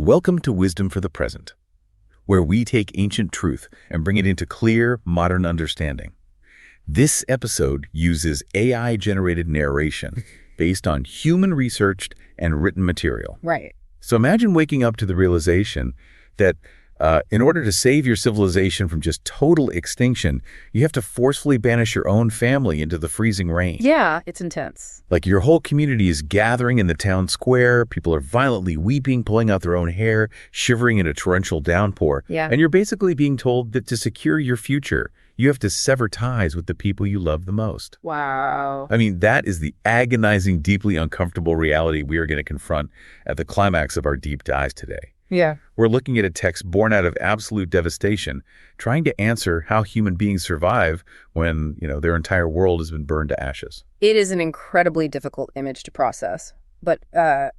Welcome to Wisdom for the Present, where we take ancient truth and bring it into clear, modern understanding. This episode uses AI-generated narration based on human-researched and written material. Right. So imagine waking up to the realization that in order to save your civilization from just total extinction, you have to forcefully banish your own family into the freezing rain. Yeah, it's intense. Like your whole community is gathering in the town square, people are violently weeping, pulling out their own hair, shivering in a torrential downpour. Yeah. And you're basically being told that to secure your future, you have to sever ties with the people you love the most. Wow. I mean, that is the agonizing, deeply uncomfortable reality we are going to confront at the climax of our deep dives today. Yeah. We're looking at a text born out of absolute devastation, trying to answer how human beings survive when, their entire world has been burned to ashes. It is an incredibly difficult image to process, but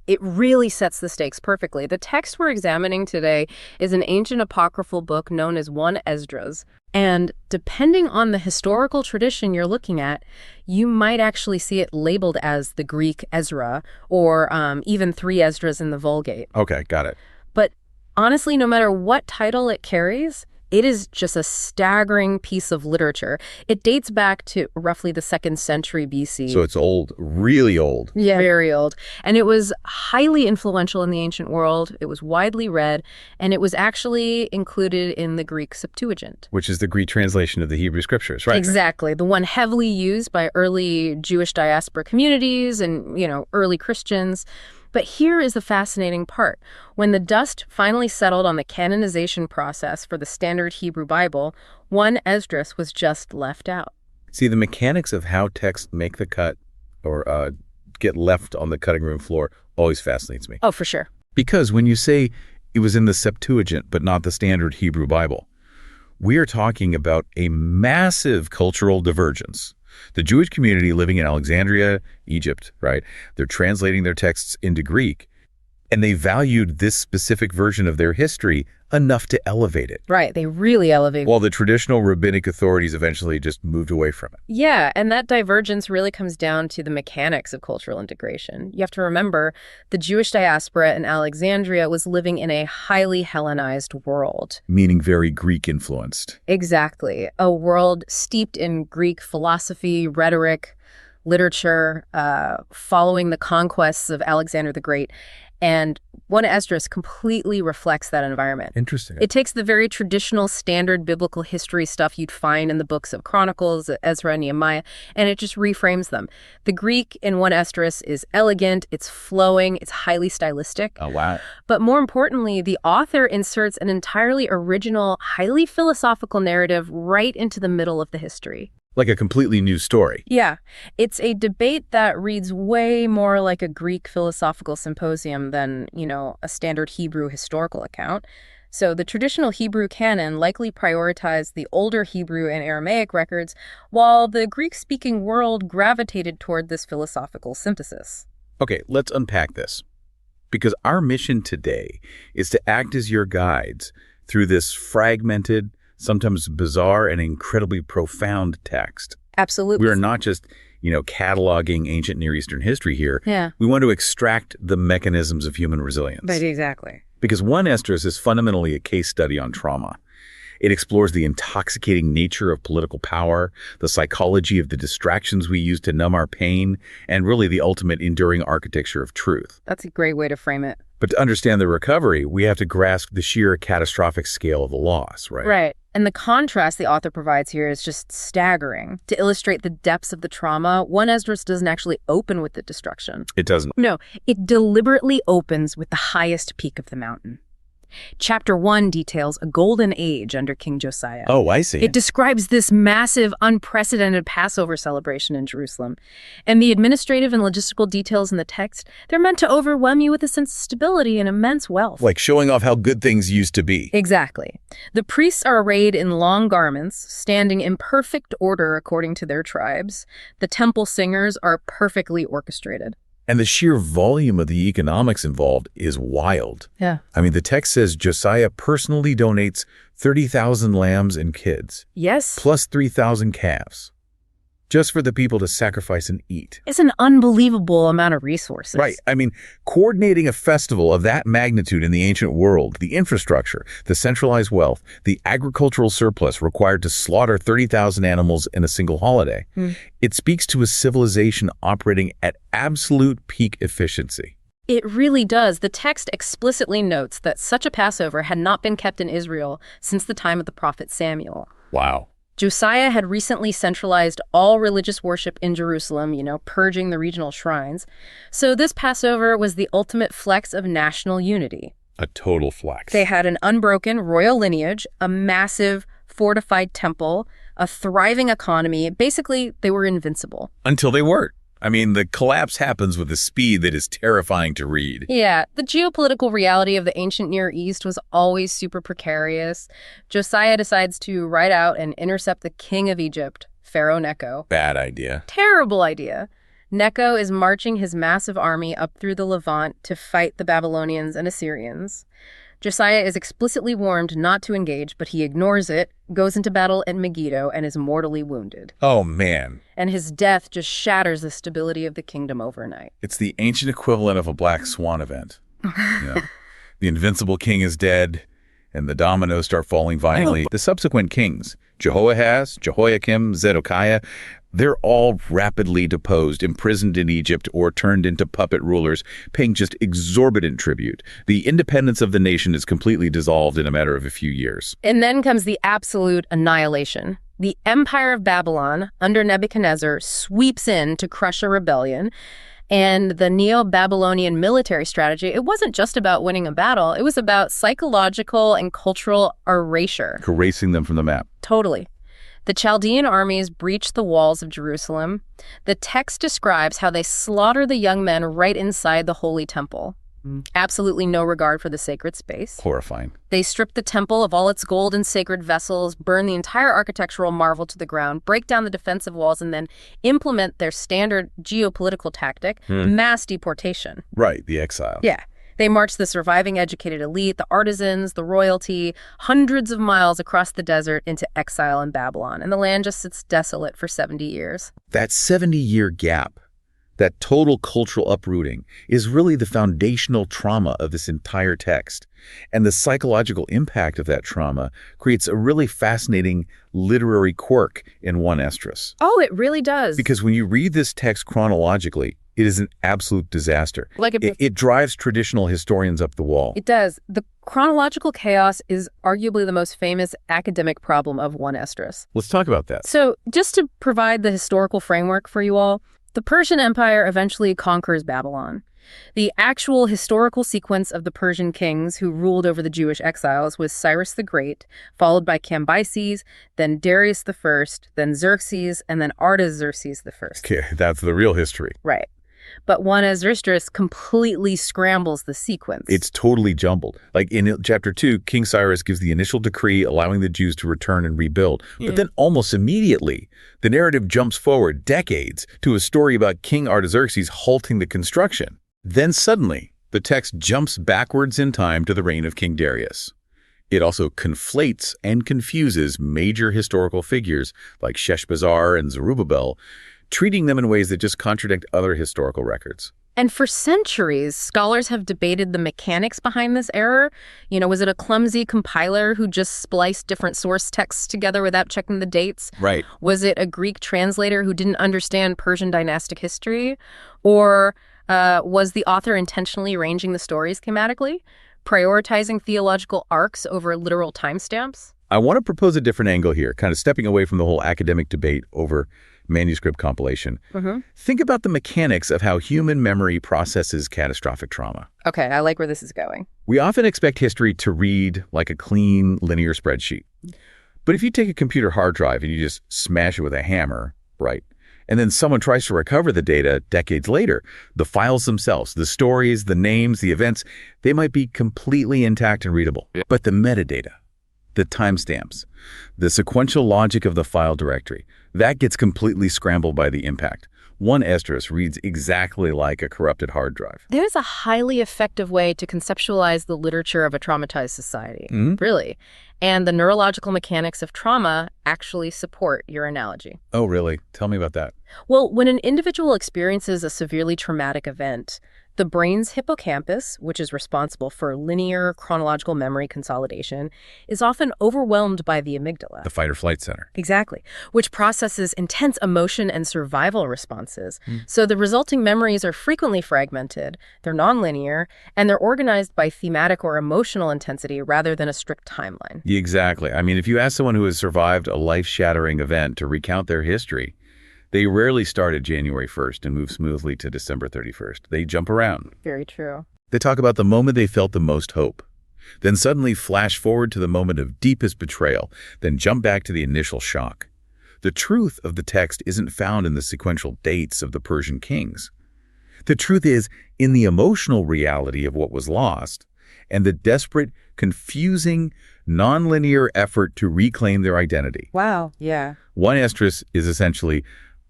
it really sets the stakes perfectly. The text we're examining today is an ancient apocryphal book known as 1 Esdras. And depending on the historical tradition you're looking at, you might actually see it labeled as the Greek Ezra or even 3 Esdras in the Vulgate. Okay, got it. But honestly, no matter what title it carries, it is just a staggering piece of literature. It dates back to roughly the 2nd century BC. So it's old, really old. Yeah, very old. And it was highly influential in the ancient world. It was widely read, and it was actually included in the Greek Septuagint. Which is the Greek translation of the Hebrew scriptures, right? Exactly. The one heavily used by early Jewish diaspora communities and, early Christians. But here is the fascinating part. When the dust finally settled on the canonization process for the standard Hebrew Bible, 1 Esdras was just left out. See, the mechanics of how texts make the cut or get left on the cutting room floor always fascinates me. Oh, for sure. Because when you say it was in the Septuagint but not the standard Hebrew Bible, we are talking about a massive cultural divergence. The Jewish community living in Alexandria, Egypt, right? They're translating their texts into Greek, and they valued this specific version of their history enough to elevate it. Right, they really elevate. While the traditional rabbinic authorities eventually just moved away from it. Yeah, and that divergence really comes down to the mechanics of cultural integration. You have to remember, the Jewish diaspora in Alexandria was living in a highly Hellenized world. Meaning very Greek-influenced. Exactly. A world steeped in Greek philosophy, rhetoric, literature, following the conquests of Alexander the Great. And 1 Esdras completely reflects that environment. Interesting. It takes the very traditional standard biblical history stuff you'd find in the books of Chronicles, Ezra, and Nehemiah, and it just reframes them. The Greek in 1 Esdras is elegant, it's flowing, it's highly stylistic. Oh, wow. But more importantly, the author inserts an entirely original, highly philosophical narrative right into the middle of the history. Like a completely new story. Yeah. It's a debate that reads way more like a Greek philosophical symposium than, a standard Hebrew historical account. So the traditional Hebrew canon likely prioritized the older Hebrew and Aramaic records, while the Greek-speaking world gravitated toward this philosophical synthesis. Okay, let's unpack this. Because our mission today is to act as your guides through this fragmented, sometimes bizarre and incredibly profound text. Absolutely. We are not just, cataloging ancient Near Eastern history here. Yeah. We want to extract the mechanisms of human resilience. Right, exactly. Because 1 Esdras is fundamentally a case study on trauma. It explores the intoxicating nature of political power, the psychology of the distractions we use to numb our pain, and really the ultimate enduring architecture of truth. That's a great way to frame it. But to understand the recovery, we have to grasp the sheer catastrophic scale of the loss, right? Right. And the contrast the author provides here is just staggering. To illustrate the depths of the trauma, 1 Esdras doesn't actually open with the destruction. It doesn't. No, it deliberately opens with the highest peak of the mountain. Chapter 1 details a golden age under King Josiah. Oh, I see. It describes this massive, unprecedented Passover celebration in Jerusalem. And the administrative and logistical details in the text, they're meant to overwhelm you with a sense of stability and immense wealth. Like showing off how good things used to be. Exactly. The priests are arrayed in long garments, standing in perfect order according to their tribes. The temple singers are perfectly orchestrated. And the sheer volume of the economics involved is wild. Yeah. I mean, the text says Josiah personally donates 30,000 lambs and kids. Yes. Plus 3,000 calves. just for the people to sacrifice and eat. It's an unbelievable amount of resources. Right. I mean, coordinating a festival of that magnitude in the ancient world, the infrastructure, the centralized wealth, the agricultural surplus required to slaughter 30,000 animals in a single holiday. It speaks to a civilization operating at absolute peak efficiency. It really does. The text explicitly notes that such a Passover had not been kept in Israel since the time of the prophet Samuel. Wow. Josiah had recently centralized all religious worship in Jerusalem, purging the regional shrines. So this Passover was the ultimate flex of national unity. A total flex. They had an unbroken royal lineage, a massive fortified temple, a thriving economy. Basically, they were invincible. Until they weren't. I mean, the collapse happens with a speed that is terrifying to read. Yeah, the geopolitical reality of the ancient Near East was always super precarious. Josiah decides to ride out and intercept the king of Egypt, Pharaoh Necho. Bad idea. Terrible idea. Necho is marching his massive army up through the Levant to fight the Babylonians and Assyrians. Josiah is explicitly warned not to engage, but he ignores it, goes into battle at Megiddo, and is mortally wounded. Oh, man. And his death just shatters the stability of the kingdom overnight. It's the ancient equivalent of a black swan event. The invincible king is dead, and the dominoes start falling violently. The subsequent kings, Jehoahaz, Jehoiakim, Zedekiah, they're all rapidly deposed, imprisoned in Egypt, or turned into puppet rulers, paying just exorbitant tribute. The independence of the nation is completely dissolved in a matter of a few years. And then comes the absolute annihilation. The Empire of Babylon, under Nebuchadnezzar, sweeps in to crush a rebellion. And the Neo-Babylonian military strategy, it wasn't just about winning a battle. It was about psychological and cultural erasure. Erasing them from the map. Totally. The Chaldean armies breached the walls of Jerusalem. The text describes how they slaughter the young men right inside the Holy Temple. Absolutely no regard for the sacred space. Horrifying. They strip the temple of all its gold and sacred vessels, burn the entire architectural marvel to the ground, break down the defensive walls, and then implement their standard geopolitical tactic, mass deportation. Right, the exile. Yeah. They marched the surviving educated elite, the artisans, the royalty, hundreds of miles across the desert into exile in Babylon, and the land just sits desolate for 70 years. That 70-year gap, that total cultural uprooting, is really the foundational trauma of this entire text. And the psychological impact of that trauma creates a really fascinating literary quirk in 1 Esdras. Oh, it really does. Because when you read this text chronologically, it is an absolute disaster. It drives traditional historians up the wall. It does. The chronological chaos is arguably the most famous academic problem of 1 Esdras. Let's talk about that. So just to provide the historical framework for you all, the Persian Empire eventually conquers Babylon. The actual historical sequence of the Persian kings who ruled over the Jewish exiles was Cyrus the Great, followed by Cambyses, then Darius I, then Xerxes, and then Artaxerxes I. Okay, that's the real history. Right. But 1 Esdras completely scrambles the sequence. It's totally jumbled. Like in chapter 2, King Cyrus gives the initial decree allowing the Jews to return and rebuild. But then almost immediately, the narrative jumps forward decades to a story about King Artaxerxes halting the construction. Then suddenly, the text jumps backwards in time to the reign of King Darius. It also conflates and confuses major historical figures like Sheshbazzar and Zerubbabel, treating them in ways that just contradict other historical records. And for centuries, scholars have debated the mechanics behind this error. Was it a clumsy compiler who just spliced different source texts together without checking the dates? Right. Was it a Greek translator who didn't understand Persian dynastic history? Or was the author intentionally arranging the stories schematically, prioritizing theological arcs over literal timestamps? I want to propose a different angle here, kind of stepping away from the whole academic debate over manuscript compilation. Think about the mechanics of how human memory processes catastrophic trauma. Okay, I like where this is going. We often expect history to read like a clean, linear spreadsheet. But if you take a computer hard drive and you just smash it with a hammer, right, and then someone tries to recover the data decades later, the files themselves, the stories, the names, the events, they might be completely intact and readable. But the metadata, The timestamps, the sequential logic of the file directory, that gets completely scrambled by the impact. One Esdras reads exactly like a corrupted hard drive. There's a highly effective way to conceptualize the literature of a traumatized society, really. And the neurological mechanics of trauma actually support your analogy. Oh, really? Tell me about that. Well, when an individual experiences a severely traumatic event, the brain's hippocampus, which is responsible for linear chronological memory consolidation, is often overwhelmed by the amygdala. The fight or flight center. Exactly, which processes intense emotion and survival responses. So the resulting memories are frequently fragmented, they're nonlinear, and they're organized by thematic or emotional intensity rather than a strict timeline. Exactly. I mean, if you ask someone who has survived a life-shattering event to recount their history, they rarely start at January 1st and move smoothly to December 31st. They jump around. Very true. They talk about the moment they felt the most hope, then suddenly flash forward to the moment of deepest betrayal, then jump back to the initial shock. The truth of the text isn't found in the sequential dates of the Persian kings. The truth is in the emotional reality of what was lost and the desperate, confusing, nonlinear effort to reclaim their identity. Wow, yeah. One Esdras is essentially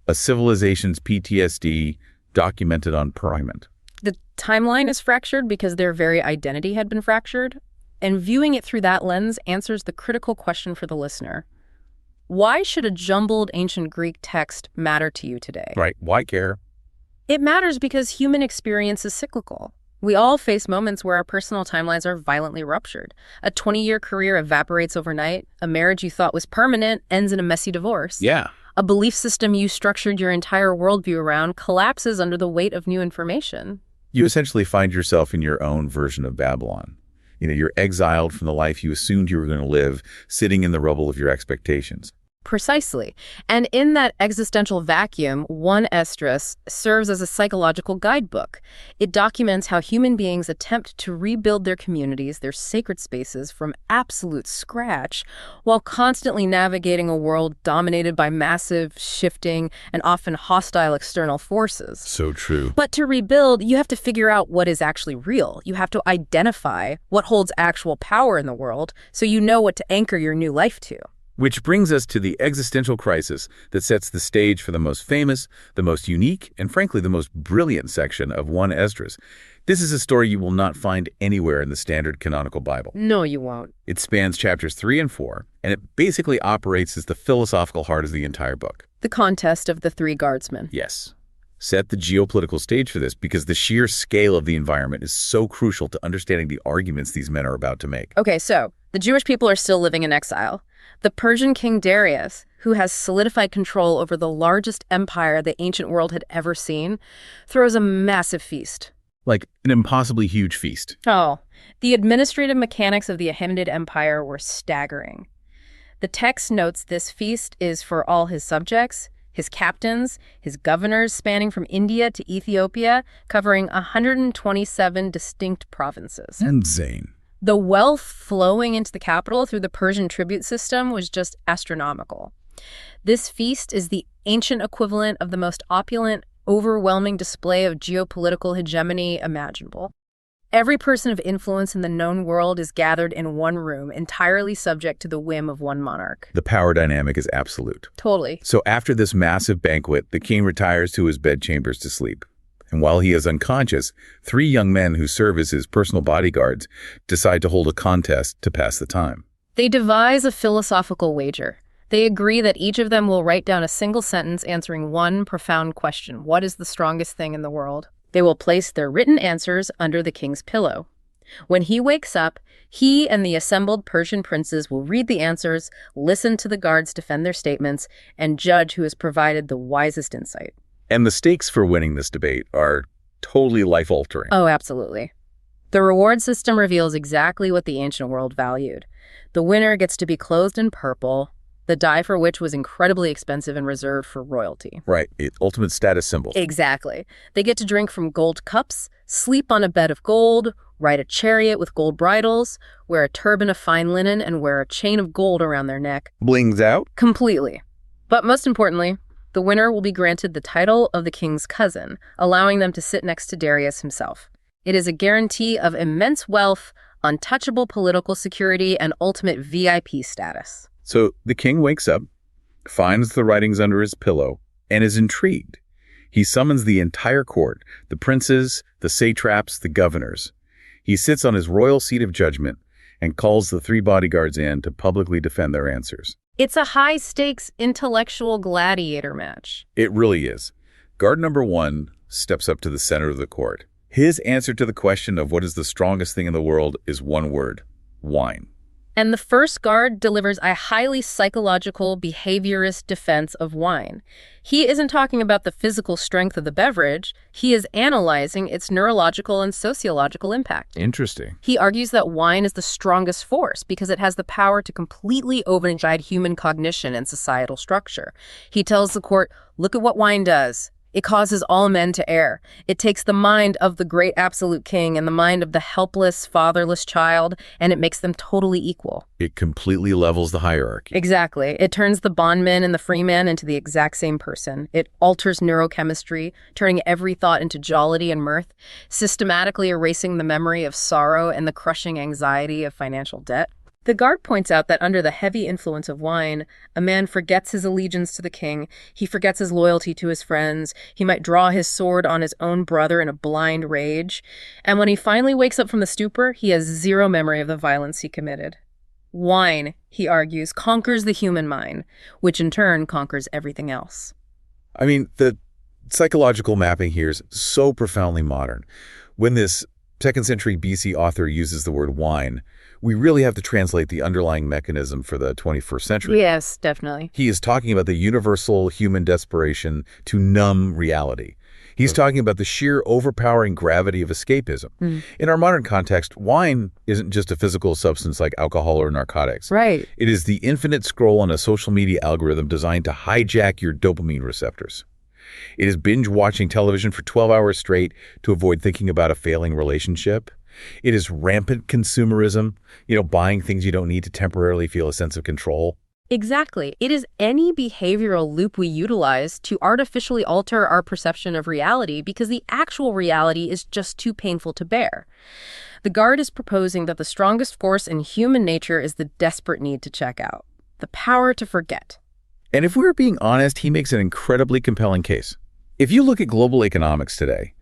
a civilization's PTSD documented on primate. The timeline is fractured because their very identity had been fractured, and viewing it through that lens answers the critical question for the listener. Why should a jumbled ancient Greek text matter to you today? Right. Why care? It matters because human experience is cyclical. We all face moments where our personal timelines are violently ruptured. A 20-year career evaporates overnight. A marriage you thought was permanent ends in a messy divorce. Yeah. A belief system you structured your entire worldview around collapses under the weight of new information. You essentially find yourself in your own version of Babylon. You're exiled from the life you assumed you were going to live, sitting in the rubble of your expectations. Precisely. And in that existential vacuum, one Esdras serves as a psychological guidebook. It documents how human beings attempt to rebuild their communities, their sacred spaces, from absolute scratch, while constantly navigating a world dominated by massive, shifting, and often hostile external forces. So true. But to rebuild, you have to figure out what is actually real. You have to identify what holds actual power in the world so you know what to anchor your new life to. Which brings us to the existential crisis that sets the stage for the most famous, the most unique, and frankly the most brilliant section of 1 Esdras. This is a story you will not find anywhere in the standard canonical Bible. No, you won't. It spans chapters 3 and 4, and it basically operates as the philosophical heart of the entire book. The contest of the 3 guardsmen. Yes. Set the geopolitical stage for this because the sheer scale of the environment is so crucial to understanding the arguments these men are about to make. Okay, so the Jewish people are still living in exile. The Persian king Darius, who has solidified control over the largest empire the ancient world had ever seen, throws a massive feast. Like an impossibly huge feast. Oh, the administrative mechanics of the Achaemenid Empire were staggering. The text notes this feast is for all his subjects, his captains, his governors spanning from India to Ethiopia, covering 127 distinct provinces. Insane. The wealth flowing into the capital through the Persian tribute system was just astronomical. This feast is the ancient equivalent of the most opulent, overwhelming display of geopolitical hegemony imaginable. Every person of influence in the known world is gathered in one room, entirely subject to the whim of one monarch. The power dynamic is absolute. Totally. So after this massive banquet, the king retires to his bedchambers to sleep. And while he is unconscious, 3 young men who serve as his personal bodyguards decide to hold a contest to pass the time. They devise a philosophical wager. They agree that each of them will write down a single sentence answering one profound question. What is the strongest thing in the world? They will place their written answers under the king's pillow. When he wakes up, he and the assembled Persian princes will read the answers, listen to the guards defend their statements, and judge who has provided the wisest insight. And the stakes for winning this debate are totally life-altering. Oh, absolutely. The reward system reveals exactly what the ancient world valued. The winner gets to be clothed in purple, the dye for which was incredibly expensive and reserved for royalty. Right, ultimate status symbol. Exactly. They get to drink from gold cups, sleep on a bed of gold, ride a chariot with gold bridles, wear a turban of fine linen, and wear a chain of gold around their neck. Blings out? Completely. But most importantly, the winner will be granted the title of the king's cousin, allowing them to sit next to Darius himself. It is a guarantee of immense wealth, untouchable political security, and ultimate VIP status. So the king wakes up, finds the writings under his pillow, and is intrigued. He summons the entire court, the princes, the satraps, the governors. He sits on his royal seat of judgment and calls the 3 bodyguards in to publicly defend their answers. It's a high-stakes intellectual gladiator match. It really is. Guard number 1 steps up to the center of the court. His answer to the question of what is the strongest thing in the world is one word: wine. And the first guard delivers a highly psychological, behaviorist defense of wine. He isn't talking about the physical strength of the beverage. He is analyzing its neurological and sociological impact. Interesting. He argues that wine is the strongest force because it has the power to completely override human cognition and societal structure. He tells the court, look at what wine does. It causes all men to err. It takes the mind of the great absolute king and the mind of the helpless, fatherless child, and it makes them totally equal. It completely levels the hierarchy. Exactly. It turns the bondman and the freeman into the exact same person. It alters neurochemistry, turning every thought into jollity and mirth, systematically erasing the memory of sorrow and the crushing anxiety of financial debt. The guard points out that under the heavy influence of wine, a man forgets his allegiance to the king, he forgets his loyalty to his friends, he might draw his sword on his own brother in a blind rage, and when he finally wakes up from the stupor, he has zero memory of the violence he committed. Wine, he argues, conquers the human mind, which in turn conquers everything else. I mean, the psychological mapping here is so profoundly modern. When this 2nd century BC author uses the word wine, we really have to translate the underlying mechanism for the 21st century. Yes, definitely. He is talking about the universal human desperation to numb reality. He's talking about the sheer overpowering gravity of escapism. In our modern context, wine isn't just a physical substance like alcohol or narcotics. Right. It is the infinite scroll on a social media algorithm designed to hijack your dopamine receptors. It is binge watching television for 12 hours straight to avoid thinking about a failing relationship. It is rampant consumerism, buying things you don't need to temporarily feel a sense of control. Exactly. It is any behavioral loop we utilize to artificially alter our perception of reality because the actual reality is just too painful to bear. The guard is proposing that the strongest force in human nature is the desperate need to check out, the power to forget. And if we're being honest, he makes an incredibly compelling case. If you look at global economics today,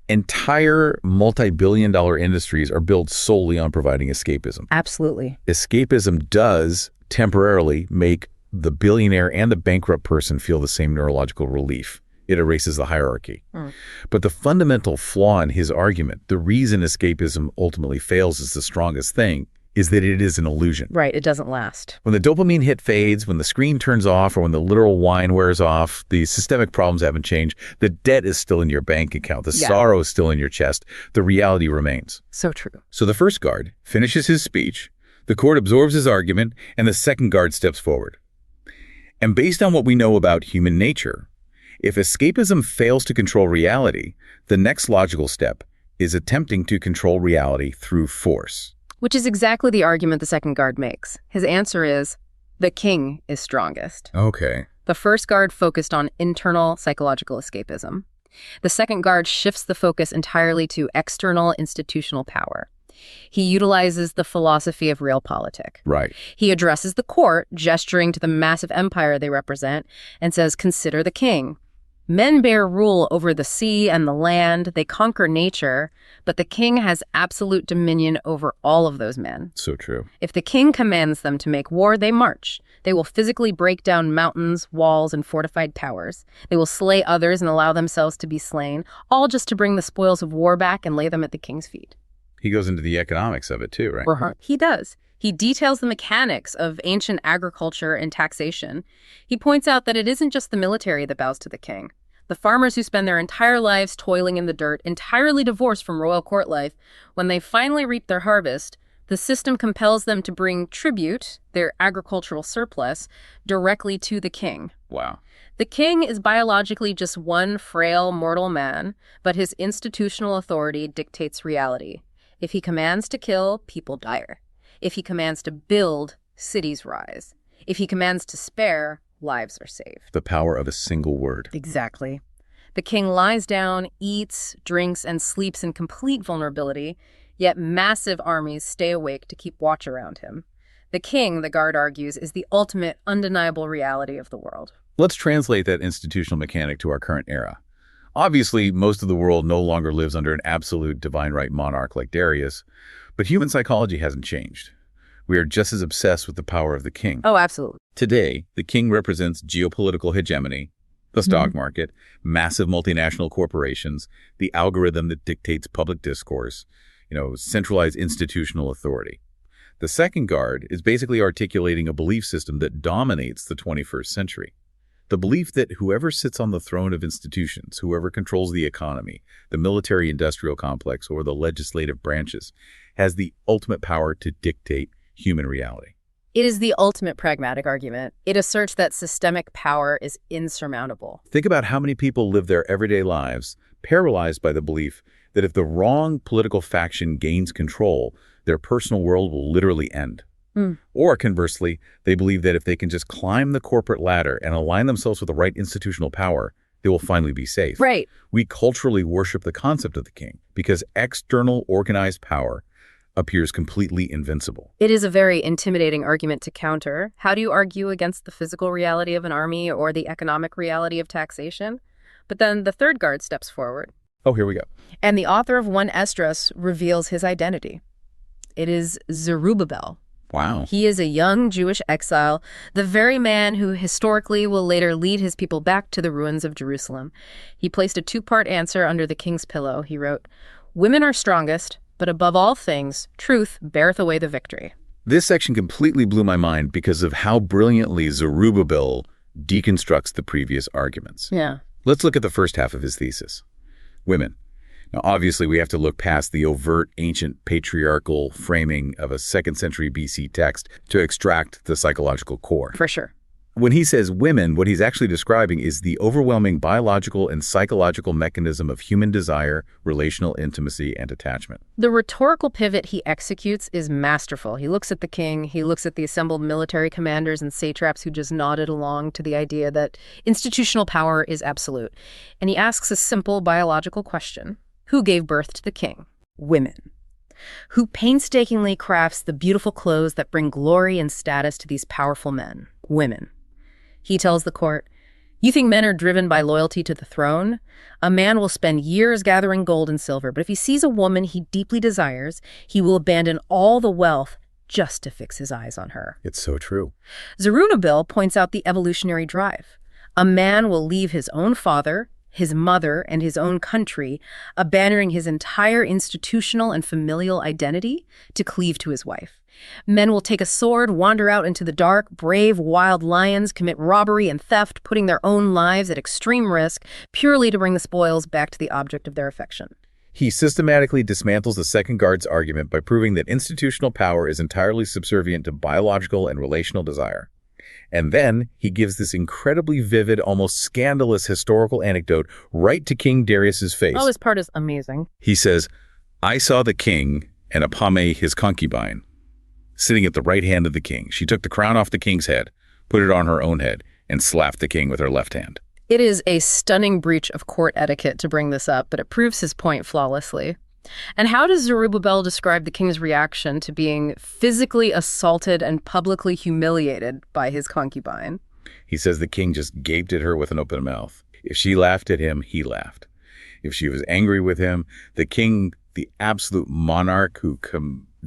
entire multi-billion-dollar industries are built solely on providing escapism. Absolutely. Escapism does temporarily make the billionaire and the bankrupt person feel the same neurological relief. It erases the hierarchy. But the fundamental flaw in his argument, the reason escapism ultimately fails as the strongest thing, is that it is an illusion. Right, it doesn't last. When the dopamine hit fades, when the screen turns off, or when the literal wine wears off, the systemic problems haven't changed. The debt is still in your bank account. The sorrow is still in your chest. The reality remains. So true. So the first guard finishes his speech, the court absorbs his argument, and the second guard steps forward. And based on what we know about human nature, if escapism fails to control reality, the next logical step is attempting to control reality through force. Which is exactly the argument the second guard makes. His answer is, the king is strongest. Okay. The first guard focused on internal psychological escapism. The second guard shifts the focus entirely to external institutional power. He utilizes the philosophy of realpolitik. Right. He addresses the court, gesturing to the massive empire they represent, and says, consider the king. Men bear rule over the sea and the land, they conquer nature, but the king has absolute dominion over all of those men. So true. If the king commands them to make war, they march. They will physically break down mountains, walls, and fortified towers. They will slay others and allow themselves to be slain, all just to bring the spoils of war back and lay them at the king's feet. He goes into the economics of it too, right? He does. He details the mechanics of ancient agriculture and taxation. He points out that it isn't just the military that bows to the king. The farmers who spend their entire lives toiling in the dirt, entirely divorced from royal court life, when they finally reap their harvest, the system compels them to bring tribute, their agricultural surplus, directly to the king. Wow. The king is biologically just one frail mortal man, but his institutional authority dictates reality. If he commands to kill, people die. If he commands to build, cities rise. If he commands to spare, lives are saved. The power of a single word. Exactly. The king lies down, eats, drinks, and sleeps in complete vulnerability, Yet massive armies stay awake to keep watch around him. The king, the guard argues, is the ultimate, undeniable reality of the world. Let's translate that institutional mechanic to our current era. Obviously, most of the world no longer lives under an absolute divine right monarch like Darius, but human psychology hasn't changed. We are just as obsessed with the power of the king. Oh, absolutely. Today, the king represents geopolitical hegemony, the stock market, massive multinational corporations, the algorithm that dictates public discourse, centralized institutional authority. The second guard is basically articulating a belief system that dominates the 21st century. The belief that whoever sits on the throne of institutions, whoever controls the economy, the military-industrial complex, or the legislative branches, has the ultimate power to dictate human reality. It is the ultimate pragmatic argument. It asserts that systemic power is insurmountable. Think about how many people live their everyday lives paralyzed by the belief that if the wrong political faction gains control, their personal world will literally end. Or conversely, they believe that if they can just climb the corporate ladder and align themselves with the right institutional power, they will finally be safe. Right. We culturally worship the concept of the king because external organized power appears completely invincible. It is a very intimidating argument to counter. How do you argue against the physical reality of an army or the economic reality of taxation? But then the third guard steps forward. Oh, here we go. And the author of 1 Esdras reveals his identity. It is Zerubbabel. Wow. He is a young Jewish exile, the very man who historically will later lead his people back to the ruins of Jerusalem. He placed a 2-part answer under the king's pillow. He wrote, "Women are strongest, but above all things, truth beareth away the victory." This section completely blew my mind because of how brilliantly Zerubbabel deconstructs the previous arguments. Yeah. Let's look at the first half of his thesis. Women. Now, obviously, we have to look past the overt ancient patriarchal framing of a 2nd century BC text to extract the psychological core. For sure. When he says women, what he's actually describing is the overwhelming biological and psychological mechanism of human desire, relational intimacy, and attachment. The rhetorical pivot he executes is masterful. He looks at the king, he looks at the assembled military commanders and satraps who just nodded along to the idea that institutional power is absolute. And he asks a simple biological question. Who gave birth to the king? Women. Who painstakingly crafts the beautiful clothes that bring glory and status to these powerful men? Women. He tells the court, "You think men are driven by loyalty to the throne? A man will spend years gathering gold and silver, but if he sees a woman he deeply desires, he will abandon all the wealth just to fix his eyes on her." It's so true. Zerubbabel points out the evolutionary drive. A man will leave his own father, his mother, and his own country, abandoning his entire institutional and familial identity to cleave to his wife. Men will take a sword, wander out into the dark, brave wild lions, commit robbery and theft, putting their own lives at extreme risk, purely to bring the spoils back to the object of their affection. He systematically dismantles the second guard's argument by proving that institutional power is entirely subservient to biological and relational desire. And then he gives this incredibly vivid, almost scandalous historical anecdote right to King Darius's face. Oh, this part is amazing. He says, "I saw the king and Apame, his concubine, sitting at the right hand of the king. She took the crown off the king's head, put it on her own head, and slapped the king with her left hand." It is a stunning breach of court etiquette to bring this up, but it proves his point flawlessly. And how does Zerubbabel describe the king's reaction to being physically assaulted and publicly humiliated by his concubine? He says the king just gaped at her with an open mouth. If she laughed at him, he laughed. If she was angry with him, the king, the absolute monarch who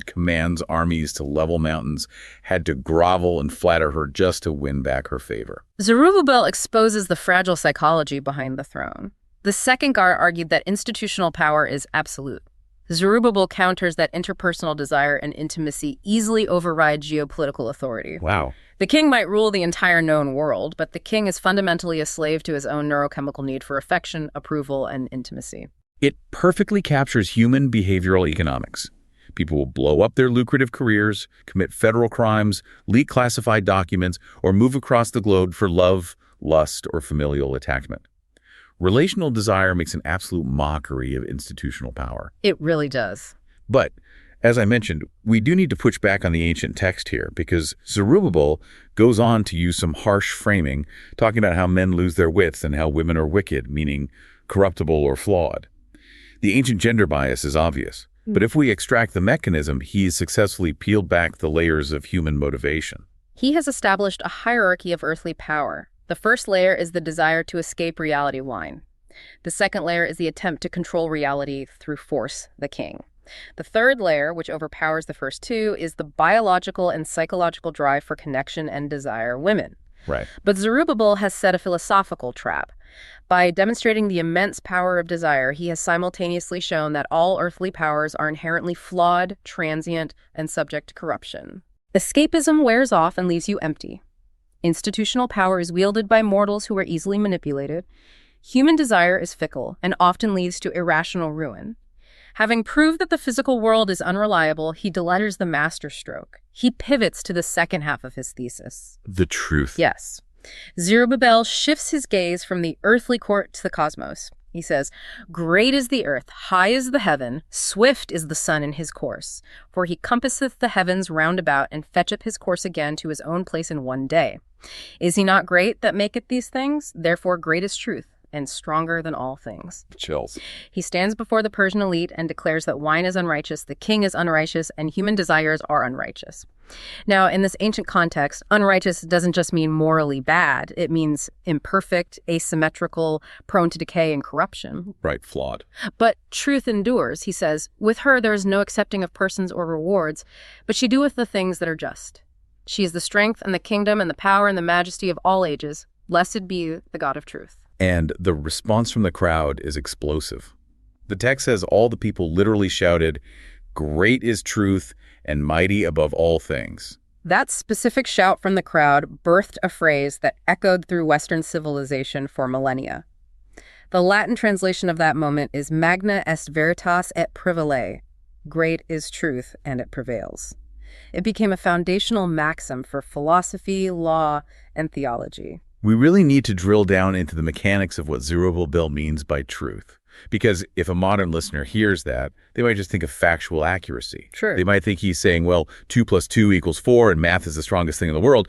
commands armies to level mountains, had to grovel and flatter her just to win back her favor. Zerubbabel exposes the fragile psychology behind the throne. The second guard argued that institutional power is absolute. Zerubbabel counters that interpersonal desire and intimacy easily override geopolitical authority. Wow. The king might rule the entire known world, but the king is fundamentally a slave to his own neurochemical need for affection, approval, and intimacy. It perfectly captures human behavioral economics. People will blow up their lucrative careers, commit federal crimes, leak classified documents, or move across the globe for love, lust, or familial attachment. Relational desire makes an absolute mockery of institutional power. It really does. But, as I mentioned, we do need to push back on the ancient text here because Zerubbabel goes on to use some harsh framing, talking about how men lose their wits and how women are wicked, meaning corruptible or flawed. The ancient gender bias is obvious. But if we extract the mechanism, he's successfully peeled back the layers of human motivation. He has established a hierarchy of earthly power. The first layer is the desire to escape reality wine. The second layer is the attempt to control reality through force, the king. The third layer, which overpowers the first two, is the biological and psychological drive for connection and desire, women. Right. But Zerubbabel has set a philosophical trap. By demonstrating the immense power of desire, he has simultaneously shown that all earthly powers are inherently flawed, transient, and subject to corruption. Escapism wears off and leaves you empty. Institutional power is wielded by mortals who are easily manipulated. Human desire is fickle and often leads to irrational ruin. Having proved that the physical world is unreliable, he delivers the masterstroke. He pivots to the second half of his thesis. The truth. Yes. Zerubbabel shifts his gaze from the earthly court to the cosmos. He says, "Great is the earth, high is the heaven, swift is the sun in his course. For he compasseth the heavens round about, and fetcheth his course again to his own place in one day. Is he not great that maketh these things? Therefore great is truth, and stronger than all things." Chills. He stands before the Persian elite and declares that wine is unrighteous, the king is unrighteous, and human desires are unrighteous. Now, in this ancient context, unrighteous doesn't just mean morally bad. It means imperfect, asymmetrical, prone to decay and corruption. Right, flawed. But truth endures, he says. With her there is no accepting of persons or rewards, but she doeth the things that are just. She is the strength and the kingdom and the power and the majesty of all ages. Blessed be the God of truth. And the response from the crowd is explosive. The text says all the people literally shouted, "Great is truth and mighty above all things." That specific shout from the crowd birthed a phrase that echoed through Western civilization for millennia. The Latin translation of that moment is Magna est veritas et prevale. Great is truth and it prevails. It became a foundational maxim for philosophy, law, and theology. We really need to drill down into the mechanics of what Zerubbabel means by truth. Because if a modern listener hears that, they might just think of factual accuracy. Sure. They might think he's saying, well, 2 + 2 = 4 and math is the strongest thing in the world.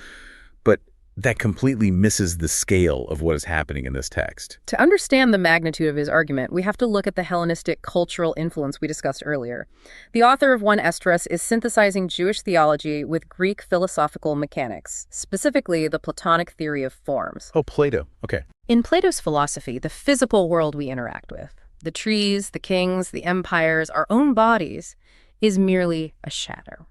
But that completely misses the scale of what is happening in this text. To understand the magnitude of his argument, we have to look at the Hellenistic cultural influence we discussed earlier. The author of 1 Esdras is synthesizing Jewish theology with Greek philosophical mechanics, specifically the Platonic theory of forms. Oh, Plato. Okay. In Plato's philosophy, the physical world we interact with, the trees, the kings, the empires, our own bodies, is merely a shadow.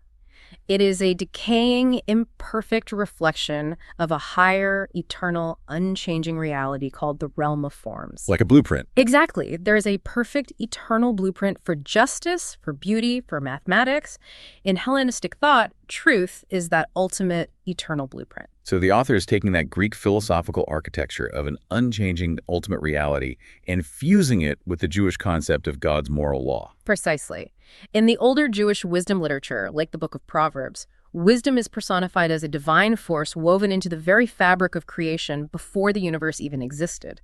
It is a decaying, imperfect reflection of a higher, eternal, unchanging reality called the realm of forms. Like a blueprint. Exactly. There is a perfect, eternal blueprint for justice, for beauty, for mathematics. In Hellenistic thought, truth is that ultimate, eternal blueprint. So the author is taking that Greek philosophical architecture of an unchanging ultimate reality and fusing it with the Jewish concept of God's moral law. Precisely. In the older Jewish wisdom literature, like the Book of Proverbs, wisdom is personified as a divine force woven into the very fabric of creation before the universe even existed.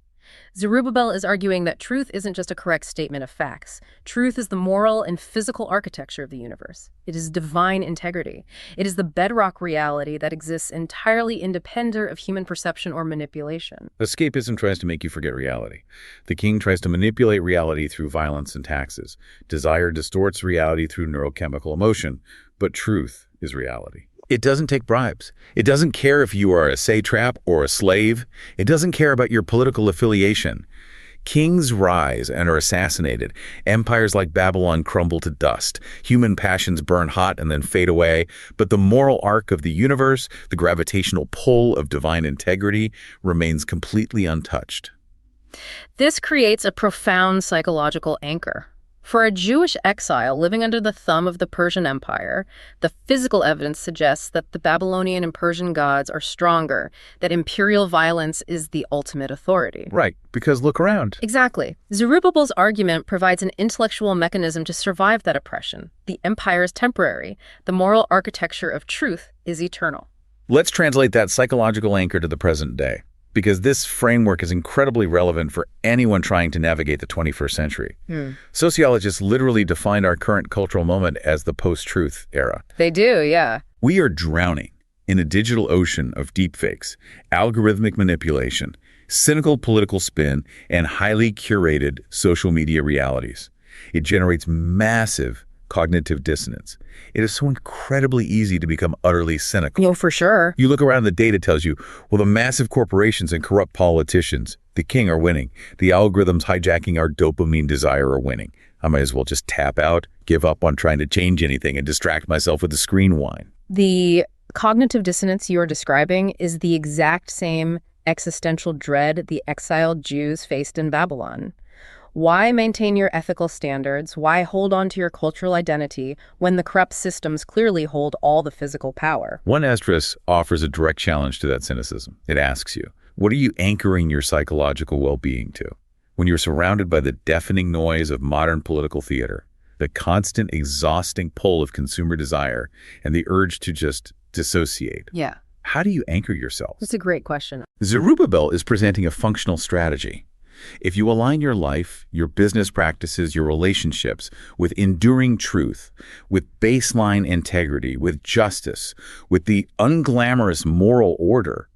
Zerubbabel is arguing that truth isn't just a correct statement of facts. Truth is the moral and physical architecture of the universe. It is divine integrity. It is the bedrock reality that exists entirely independent of human perception or manipulation. Escapism tries to make you forget reality. The king tries to manipulate reality through violence and taxes. Desire distorts reality through neurochemical emotion. But truth is reality. It doesn't take bribes. It doesn't care if you are a satrap or a slave. It doesn't care about your political affiliation. Kings rise and are assassinated. Empires like Babylon crumble to dust. Human passions burn hot and then fade away. But the moral arc of the universe, the gravitational pull of divine integrity, remains completely untouched. This creates a profound psychological anchor. For a Jewish exile living under the thumb of the Persian Empire, the physical evidence suggests that the Babylonian and Persian gods are stronger, that imperial violence is the ultimate authority. Right, because look around. Exactly. Zerubbabel's argument provides an intellectual mechanism to survive that oppression. The empire is temporary. The moral architecture of truth is eternal. Let's translate that psychological anchor to the present day, because this framework is incredibly relevant for anyone trying to navigate the 21st century. Sociologists literally define our current cultural moment as the post-truth era. They do, yeah. We are drowning in a digital ocean of deepfakes, algorithmic manipulation, cynical political spin, and highly curated social media realities. It generates massive, cognitive dissonance. It is so incredibly easy to become utterly cynical. Oh, for sure. You look around, the data tells you, well, the massive corporations and corrupt politicians, the king, are winning. The algorithms hijacking our dopamine desire are winning. I might as well just tap out, give up on trying to change anything, and distract myself with the screen wine. The cognitive dissonance you are describing is the exact same existential dread the exiled Jews faced in Babylon. Why maintain your ethical standards? Why hold on to your cultural identity when the corrupt systems clearly hold all the physical power? One Esdras offers a direct challenge to that cynicism. It asks you, what are you anchoring your psychological well-being to? When you're surrounded by the deafening noise of modern political theater, the constant exhausting pull of consumer desire, and the urge to just dissociate. Yeah. How do you anchor yourself? That's a great question. Zerubbabel is presenting a functional strategy. If you align your life, your business practices, your relationships with enduring truth, with baseline integrity, with justice, with the unglamorous moral order,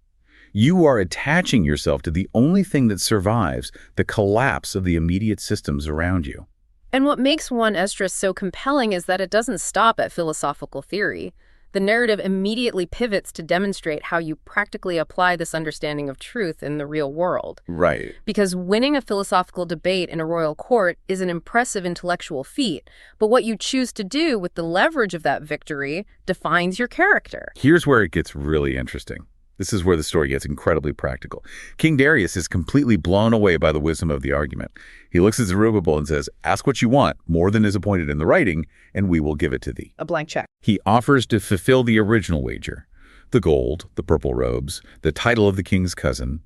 you are attaching yourself to the only thing that survives the collapse of the immediate systems around you. And what makes 1 Esdras so compelling is that it doesn't stop at philosophical theory. The narrative immediately pivots to demonstrate how you practically apply this understanding of truth in the real world. Right. Because winning a philosophical debate in a royal court is an impressive intellectual feat, but what you choose to do with the leverage of that victory defines your character. Here's where it gets really interesting. This is where the story gets incredibly practical. King Darius is completely blown away by the wisdom of the argument. He looks at Zerubbabel and says, ask what you want, more than is appointed in the writing, and we will give it to thee. A blank check. He offers to fulfill the original wager, the gold, the purple robes, the title of the king's cousin,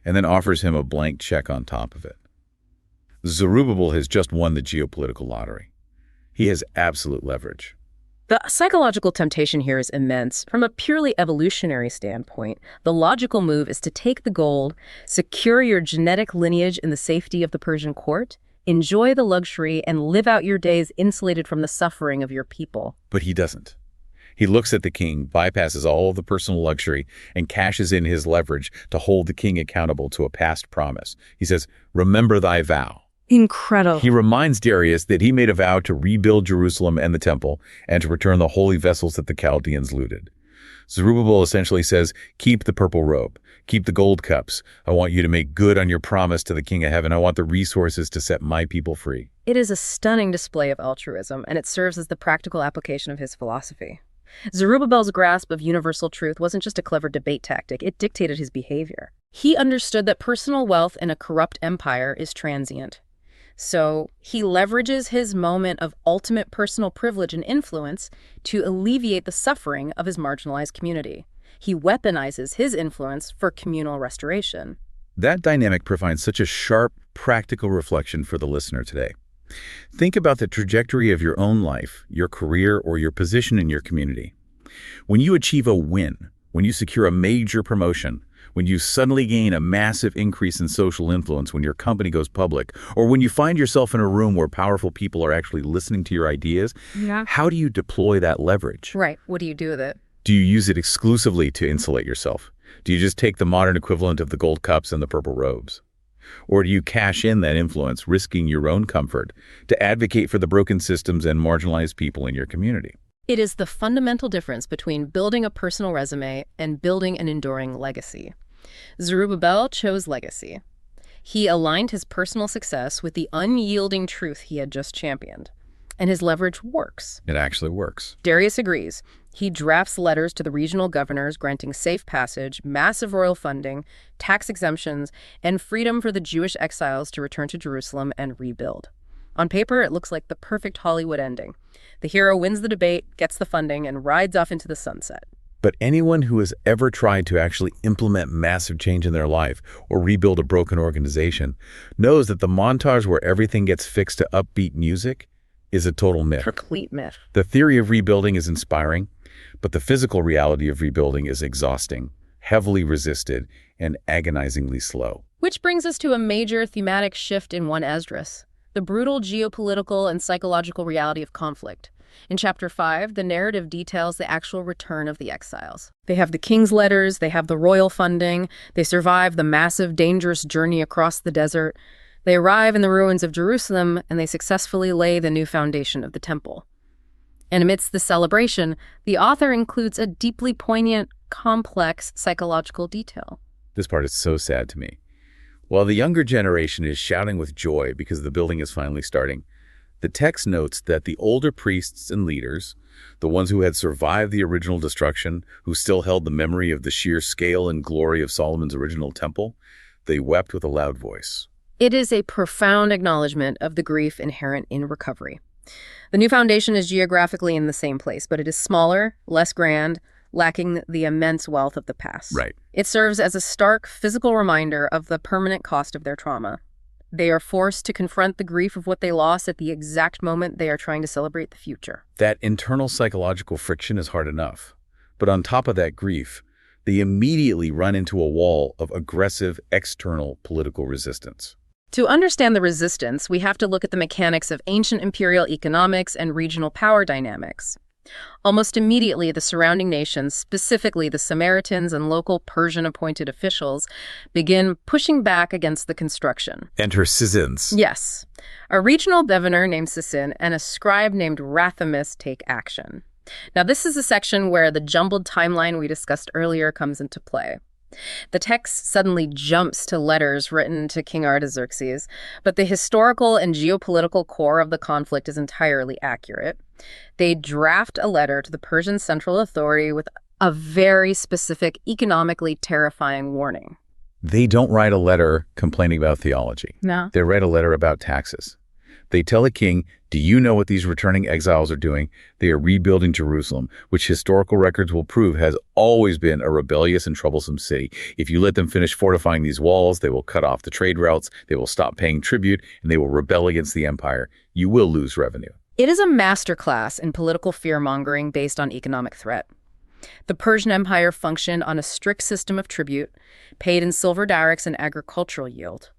and then offers him a blank check on top of it. Zerubbabel has just won the geopolitical lottery. He has absolute leverage. The psychological temptation here is immense. From a purely evolutionary standpoint, the logical move is to take the gold, secure your genetic lineage in the safety of the Persian court, enjoy the luxury, and live out your days insulated from the suffering of your people. But he doesn't. He looks at the king, bypasses all of the personal luxury, and cashes in his leverage to hold the king accountable to a past promise. He says, remember thy vow. Incredible. He reminds Darius that he made a vow to rebuild Jerusalem and the temple and to return the holy vessels that the Chaldeans looted. Zerubbabel essentially says, keep the purple robe, keep the gold cups. I want you to make good on your promise to the King of Heaven. I want the resources to set my people free. It is a stunning display of altruism, and it serves as the practical application of his philosophy. Zerubbabel's grasp of universal truth wasn't just a clever debate tactic, it dictated his behavior. He understood that personal wealth in a corrupt empire is transient. So he leverages his moment of ultimate personal privilege and influence to alleviate the suffering of his marginalized community. He weaponizes his influence for communal restoration. That dynamic provides such a sharp, practical reflection for the listener today. Think about the trajectory of your own life, your career, or your position in your community. When you achieve a win, when you secure a major promotion, when you suddenly gain a massive increase in social influence, when your company goes public, or when you find yourself in a room where powerful people are actually listening to your ideas, how do you deploy that leverage? Right. What do you do with it? Do you use it exclusively to insulate yourself? Do you just take the modern equivalent of the gold cups and the purple robes? Or do you cash in that influence, risking your own comfort, to advocate for the broken systems and marginalized people in your community? It is the fundamental difference between building a personal resume and building an enduring legacy. Zerubbabel chose legacy. He aligned his personal success with the unyielding truth he had just championed. And his leverage works. It actually works. Darius agrees. He drafts letters to the regional governors granting safe passage, massive royal funding, tax exemptions, and freedom for the Jewish exiles to return to Jerusalem and rebuild. On paper, it looks like the perfect Hollywood ending. The hero wins the debate, gets the funding, and rides off into the sunset. But anyone who has ever tried to actually implement massive change in their life or rebuild a broken organization knows that the montage where everything gets fixed to upbeat music is a total myth. Complete myth. The theory of rebuilding is inspiring, but the physical reality of rebuilding is exhausting, heavily resisted, and agonizingly slow. Which brings us to a major thematic shift in 1 Esdras, the brutal geopolitical and psychological reality of conflict. In Chapter 5, the narrative details the actual return of the exiles. They have the king's letters, they have the royal funding, they survive the massive, dangerous journey across the desert. They arrive in the ruins of Jerusalem, and they successfully lay the new foundation of the temple. And amidst the celebration, the author includes a deeply poignant, complex psychological detail. This part is so sad to me. While the younger generation is shouting with joy because the building is finally starting, the text notes that the older priests and leaders, the ones who had survived the original destruction, who still held the memory of the sheer scale and glory of Solomon's original temple, they wept with a loud voice. It is a profound acknowledgement of the grief inherent in recovery. The new foundation is geographically in the same place, but it is smaller, less grand, lacking the immense wealth of the past. Right. It serves as a stark physical reminder of the permanent cost of their trauma. They are forced to confront the grief of what they lost at the exact moment they are trying to celebrate the future. That internal psychological friction is hard enough. But on top of that grief, they immediately run into a wall of aggressive external political resistance. To understand the resistance, we have to look at the mechanics of ancient imperial economics and regional power dynamics. Almost immediately, the surrounding nations, specifically the Samaritans and local Persian-appointed officials, begin pushing back against the construction. Enter Sisins. Yes. A regional governor named Sisin and a scribe named Rathamis take action. Now, this is a section where the jumbled timeline we discussed earlier comes into play. The text suddenly jumps to letters written to King Artaxerxes, but the historical and geopolitical core of the conflict is entirely accurate. They draft a letter to the Persian Central Authority with a very specific, economically terrifying warning. They don't write a letter complaining about theology. No. They write a letter about taxes. They tell the king, do you know what these returning exiles are doing? They are rebuilding Jerusalem, which historical records will prove has always been a rebellious and troublesome city. If you let them finish fortifying these walls, they will cut off the trade routes, they will stop paying tribute, and they will rebel against the empire. You will lose revenue. It is a masterclass in political fear-mongering based on economic threat. The Persian Empire functioned on a strict system of tribute, paid in silver darics and agricultural yield.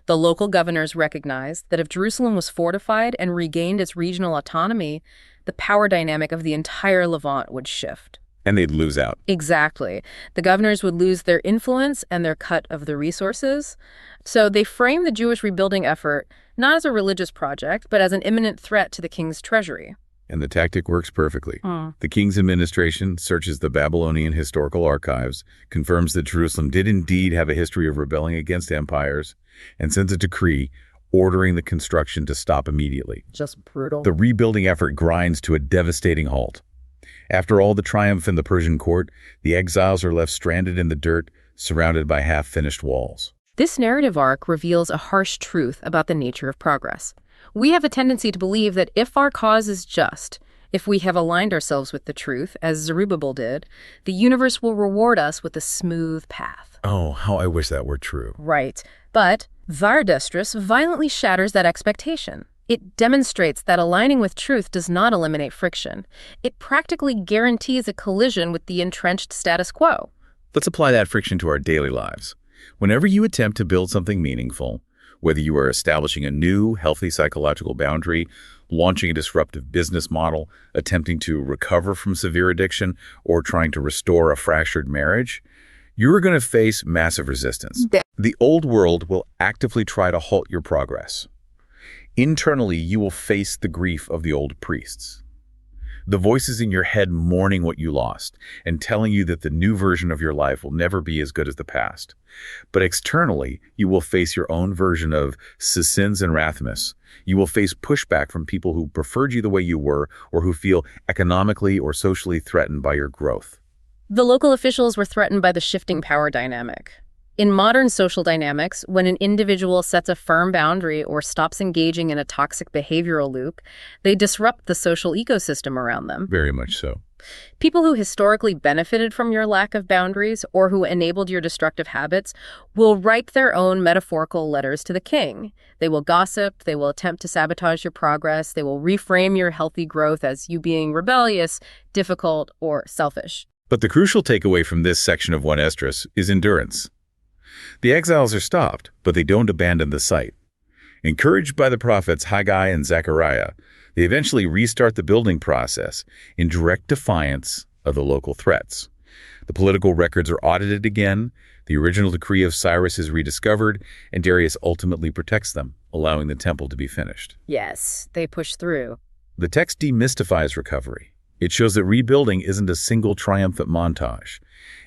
The local governors recognized that if Jerusalem was fortified and regained its regional autonomy, the power dynamic of the entire Levant would shift. And they'd lose out. Exactly. The governors would lose their influence and their cut of the resources. So they framed the Jewish rebuilding effort not as a religious project, but as an imminent threat to the king's treasury. And the tactic works perfectly. The king's administration searches the Babylonian historical archives, confirms that Jerusalem did indeed have a history of rebelling against empires, and sends a decree ordering the construction to stop immediately. Just brutal. The rebuilding effort grinds to a devastating halt. After all the triumph in the Persian court, the exiles are left stranded in the dirt, surrounded by half-finished walls. This narrative arc reveals a harsh truth about the nature of progress. We have a tendency to believe that if our cause is just, if we have aligned ourselves with the truth, as Zerubbabel did, the universe will reward us with a smooth path. Oh, how I wish that were true. Right. But Esdras violently shatters that expectation. It demonstrates that aligning with truth does not eliminate friction. It practically guarantees a collision with the entrenched status quo. Let's apply that friction to our daily lives. Whenever you attempt to build something meaningful, whether you are establishing a new, healthy psychological boundary, launching a disruptive business model, attempting to recover from severe addiction, or trying to restore a fractured marriage, you are going to face massive resistance. The old world will actively try to halt your progress. Internally, you will face the grief of the old priests. The voices in your head mourning what you lost and telling you that the new version of your life will never be as good as the past. But externally, you will face your own version of Sisins and Rathamis. You will face pushback from people who preferred you the way you were or who feel economically or socially threatened by your growth. The local officials were threatened by the shifting power dynamic. In modern social dynamics, when an individual sets a firm boundary or stops engaging in a toxic behavioral loop, they disrupt the social ecosystem around them. Very much so. People who historically benefited from your lack of boundaries or who enabled your destructive habits will write their own metaphorical letters to the king. They will gossip, they will attempt to sabotage your progress, they will reframe your healthy growth as you being rebellious, difficult, or selfish. But the crucial takeaway from this section of 1 Esdras is endurance. The exiles are stopped, but they don't abandon the site. Encouraged by the prophets Haggai and Zechariah, they eventually restart the building process in direct defiance of the local threats. The political records are audited again, the original decree of Cyrus is rediscovered, and Darius ultimately protects them, allowing the temple to be finished. Yes, they push through. The text demystifies recovery. It shows that rebuilding isn't a single triumphant montage.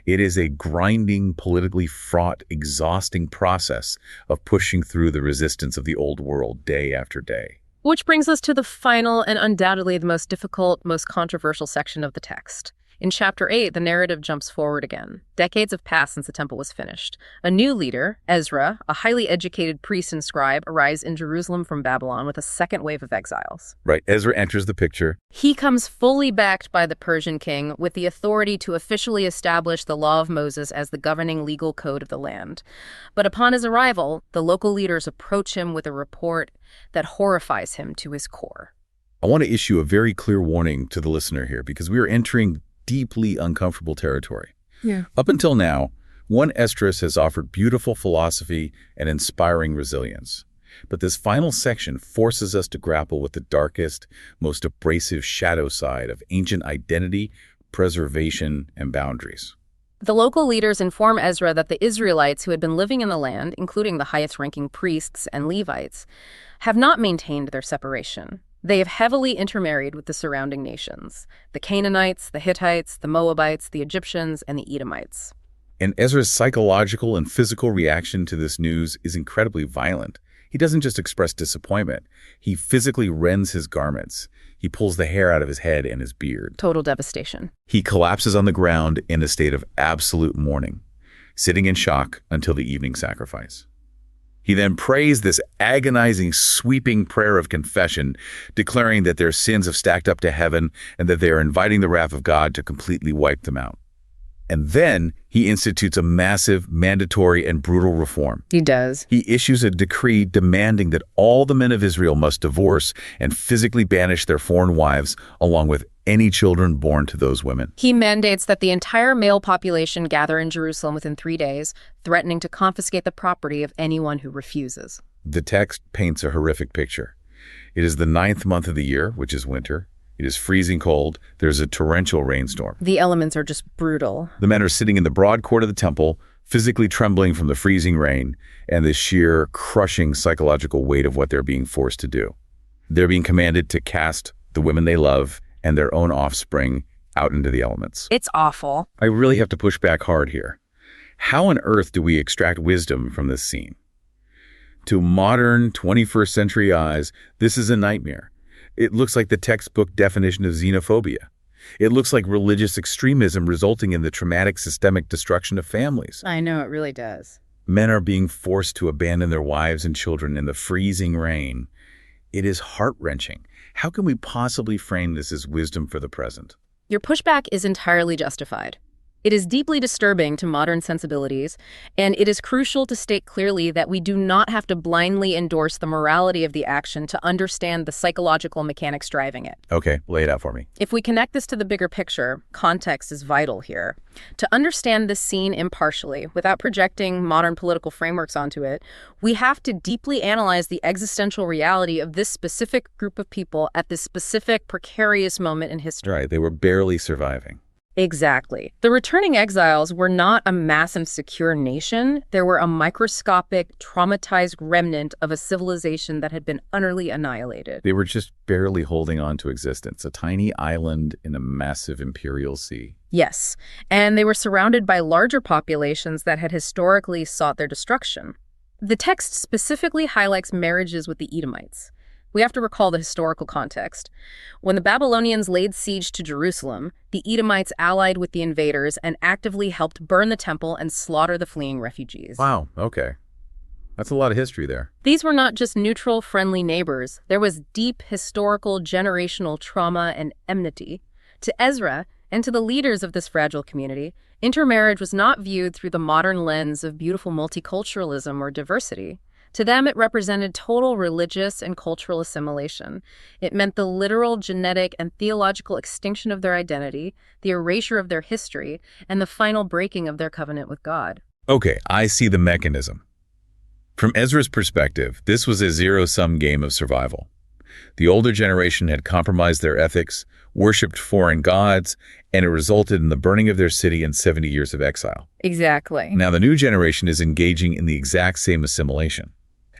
It is a grinding, politically fraught, exhausting process of pushing through the resistance of the old world day after day. Which brings us to the final and undoubtedly the most difficult, most controversial section of the text. In chapter 8, the narrative jumps forward again. Decades have passed since the temple was finished. A new leader, Ezra, a highly educated priest and scribe, arrives in Jerusalem from Babylon with a second wave of exiles. Right, Ezra enters the picture. He comes fully backed by the Persian king with the authority to officially establish the law of Moses as the governing legal code of the land. But upon his arrival, the local leaders approach him with a report that horrifies him to his core. I want to issue a very clear warning to the listener here because we are entering deeply uncomfortable territory. Yeah. Up until now, one Esdras has offered beautiful philosophy and inspiring resilience. But this final section forces us to grapple with the darkest, most abrasive shadow side of ancient identity, preservation, and boundaries. The local leaders inform Ezra that the Israelites who had been living in the land, including the highest-ranking priests and Levites, have not maintained their separation. They have heavily intermarried with the surrounding nations, the Canaanites, the Hittites, the Moabites, the Egyptians, and the Edomites. And Ezra's psychological and physical reaction to this news is incredibly violent. He doesn't just express disappointment. He physically rends his garments. He pulls the hair out of his head and his beard. Total devastation. He collapses on the ground in a state of absolute mourning, sitting in shock until the evening sacrifice. He then prays this agonizing, sweeping prayer of confession, declaring that their sins have stacked up to heaven and that they are inviting the wrath of God to completely wipe them out. And then he institutes a massive, mandatory, and brutal reform. He does. He issues a decree demanding that all the men of Israel must divorce and physically banish their foreign wives, along with any children born to those women. He mandates that the entire male population gather in Jerusalem within 3 days, threatening to confiscate the property of anyone who refuses. The text paints a horrific picture. It is the 9th month of the year, which is winter. It is freezing cold. There's a torrential rainstorm. The elements are just brutal. The men are sitting in the broad court of the temple, physically trembling from the freezing rain and the sheer, crushing psychological weight of what they're being forced to do. They're being commanded to cast the women they love and their own offspring out into the elements. It's awful. I really have to push back hard here. How on earth do we extract wisdom from this scene? To modern 21st century eyes, this is a nightmare. It looks like the textbook definition of xenophobia. It looks like religious extremism resulting in the traumatic systemic destruction of families. I know, it really does. Men are being forced to abandon their wives and children in the freezing rain. It is heart-wrenching. How can we possibly frame this as wisdom for the present? Your pushback is entirely justified. It is deeply disturbing to modern sensibilities, and it is crucial to state clearly that we do not have to blindly endorse the morality of the action to understand the psychological mechanics driving it. Okay, lay it out for me. If we connect this to the bigger picture, context is vital here. To understand this scene impartially, without projecting modern political frameworks onto it, we have to deeply analyze the existential reality of this specific group of people at this specific precarious moment in history. Right, they were barely surviving. Exactly. The returning exiles were not a mass and secure nation. They were a microscopic, traumatized remnant of a civilization that had been utterly annihilated. They were just barely holding on to existence, a tiny island in a massive imperial sea. Yes, and they were surrounded by larger populations that had historically sought their destruction. The text specifically highlights marriages with the Edomites. We have to recall the historical context. When the Babylonians laid siege to Jerusalem, the Edomites allied with the invaders and actively helped burn the temple and slaughter the fleeing refugees. Wow, okay. That's a lot of history there. These were not just neutral, friendly neighbors. There was deep historical, generational trauma and enmity. To Ezra, and to the leaders of this fragile community, intermarriage was not viewed through the modern lens of beautiful multiculturalism or diversity. To them, it represented total religious and cultural assimilation. It meant the literal genetic and theological extinction of their identity, the erasure of their history, and the final breaking of their covenant with God. Okay, I see the mechanism. From Ezra's perspective, this was a zero-sum game of survival. The older generation had compromised their ethics, worshipped foreign gods, and it resulted in the burning of their city and 70 years of exile. Exactly. Now the new generation is engaging in the exact same assimilation.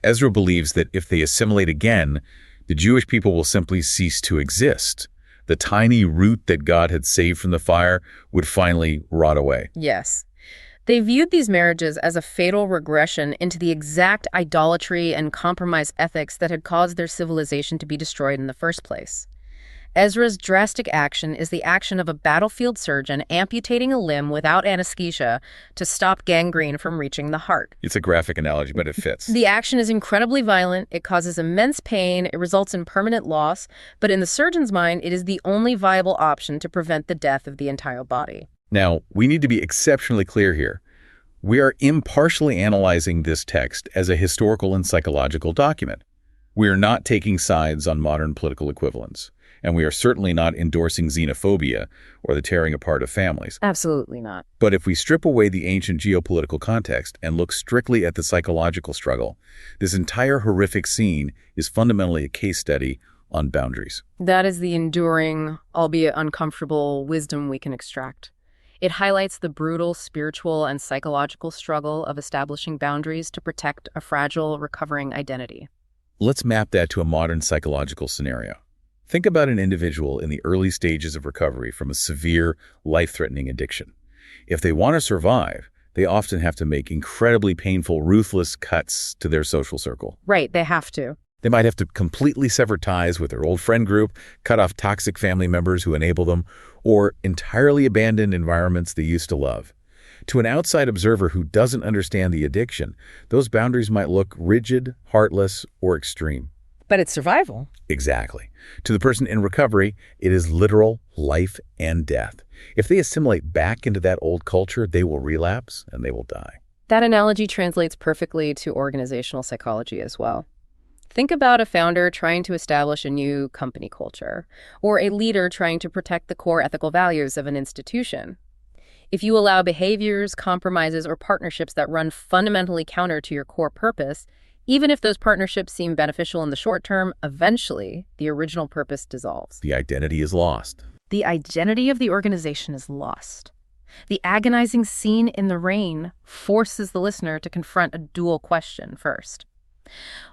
Ezra believes that if they assimilate again, The Jewish people will simply cease to exist. The tiny root that God had saved from the fire would finally rot away. Yes. They viewed these marriages as a fatal regression into the exact idolatry and compromise ethics that had caused their civilization to be destroyed in the first place. Ezra's drastic action is the action of a battlefield surgeon amputating a limb without anesthesia to stop gangrene from reaching the heart. It's a graphic analogy, but it fits. The action is incredibly violent, it causes immense pain, it results in permanent loss, but in the surgeon's mind, it is the only viable option to prevent the death of the entire body. Now, we need to be exceptionally clear here. We are impartially analyzing this text as a historical and psychological document. We are not taking sides on modern political equivalents, and we are certainly not endorsing xenophobia or the tearing apart of families. Absolutely not. But if we strip away the ancient geopolitical context and look strictly at the psychological struggle, this entire horrific scene is fundamentally a case study on boundaries. That is the enduring, albeit uncomfortable, wisdom we can extract. It highlights the brutal spiritual and psychological struggle of establishing boundaries to protect a fragile, recovering identity. Let's map that to a modern psychological scenario. Think about an individual in the early stages of recovery from a severe, life-threatening addiction. If they want to survive, they often have to make incredibly painful, ruthless cuts to their social circle. Right, they have to. They might have to completely sever ties with their old friend group, cut off toxic family members who enable them, or entirely abandon environments they used to love. To an outside observer who doesn't understand the addiction, those boundaries might look rigid, heartless, or extreme. But it's survival. Exactly. To the person in recovery, it is literal life and death. If they assimilate back into that old culture, they will relapse and they will die. That analogy translates perfectly to organizational psychology as well. Think about a founder trying to establish a new company culture, or a leader trying to protect the core ethical values of an institution. If you allow behaviors, compromises, or partnerships that run fundamentally counter to your core purpose, even if those partnerships seem beneficial in the short term, eventually the original purpose dissolves. The identity is lost. The identity of the organization is lost. The agonizing scene in the rain forces the listener to confront a dual question first.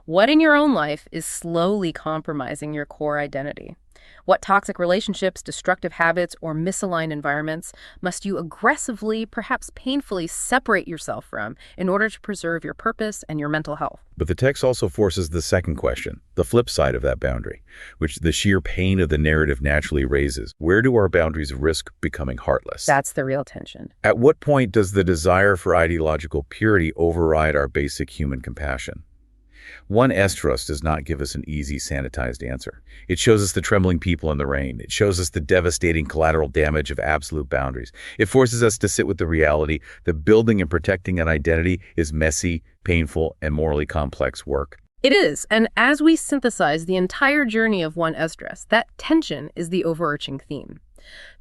What in your own life is slowly compromising your core identity? What toxic relationships, destructive habits, or misaligned environments must you aggressively, perhaps painfully, separate yourself from in order to preserve your purpose and your mental health? But the text also forces the second question, the flip side of that boundary, which the sheer pain of the narrative naturally raises. Where do our boundaries risk becoming heartless? That's the real tension. At what point does the desire for ideological purity override our basic human compassion? One Esdras does not give us an easy, sanitized answer. It shows us the trembling people in the rain. It shows us the devastating collateral damage of absolute boundaries. It forces us to sit with the reality that building and protecting an identity is messy, painful, and morally complex work. It is, and as we synthesize the entire journey of one Esdras, that tension is the overarching theme.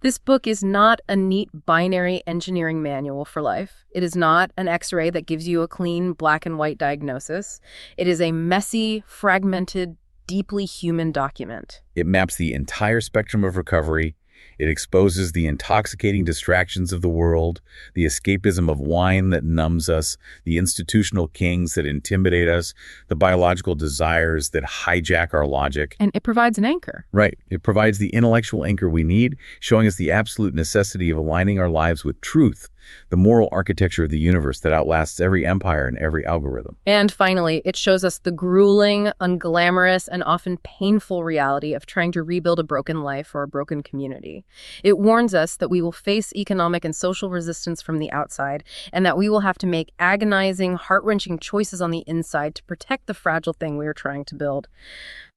This book is not a neat binary engineering manual for life. It is not an X-ray that gives you a clean black and white diagnosis. It is a messy, fragmented, deeply human document. It maps the entire spectrum of recovery. It exposes the intoxicating distractions of the world, the escapism of wine that numbs us, the institutional kings that intimidate us, the biological desires that hijack our logic. And it provides an anchor. Right. It provides the intellectual anchor we need, showing us the absolute necessity of aligning our lives with truth, the moral architecture of the universe that outlasts every empire and every algorithm. And finally, it shows us the grueling, unglamorous, and often painful reality of trying to rebuild a broken life or a broken community. It warns us that we will face economic and social resistance from the outside, and that we will have to make agonizing, heart-wrenching choices on the inside to protect the fragile thing we are trying to build.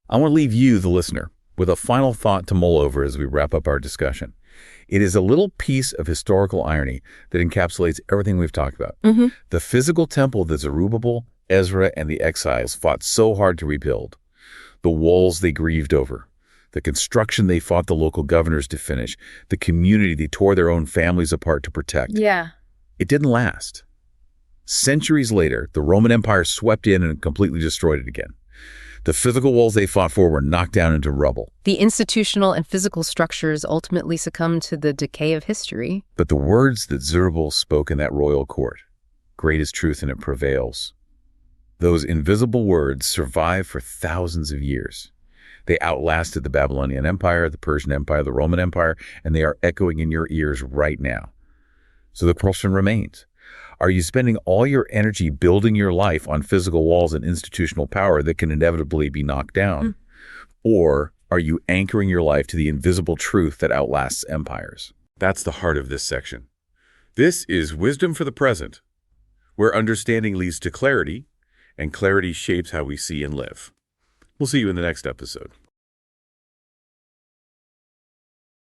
I want to leave you, the listener, with a final thought to mull over as we wrap up our discussion. It is a little piece of historical irony that encapsulates everything we've talked about. The physical temple that Zerubbabel, Ezra, and the exiles fought so hard to rebuild, the walls they grieved over, the construction they fought the local governors to finish, the community they tore their own families apart to protect. Yeah. It didn't last. Centuries later, the Roman Empire swept in and completely destroyed it again. The physical walls they fought for were knocked down into rubble. The institutional and physical structures ultimately succumbed to the decay of history. But the words that Zerubbabel spoke in that royal court, great is truth and it prevails. Those invisible words survive for thousands of years. They outlasted the Babylonian Empire, the Persian Empire, the Roman Empire, and they are echoing in your ears right now. So the question remains, are you spending all your energy building your life on physical walls and institutional power that can inevitably be knocked down? Or are you anchoring your life to the invisible truth that outlasts empires? That's the heart of this section. This is Wisdom for the Present, where understanding leads to clarity, and clarity shapes how we see and live. We'll see you in the next episode.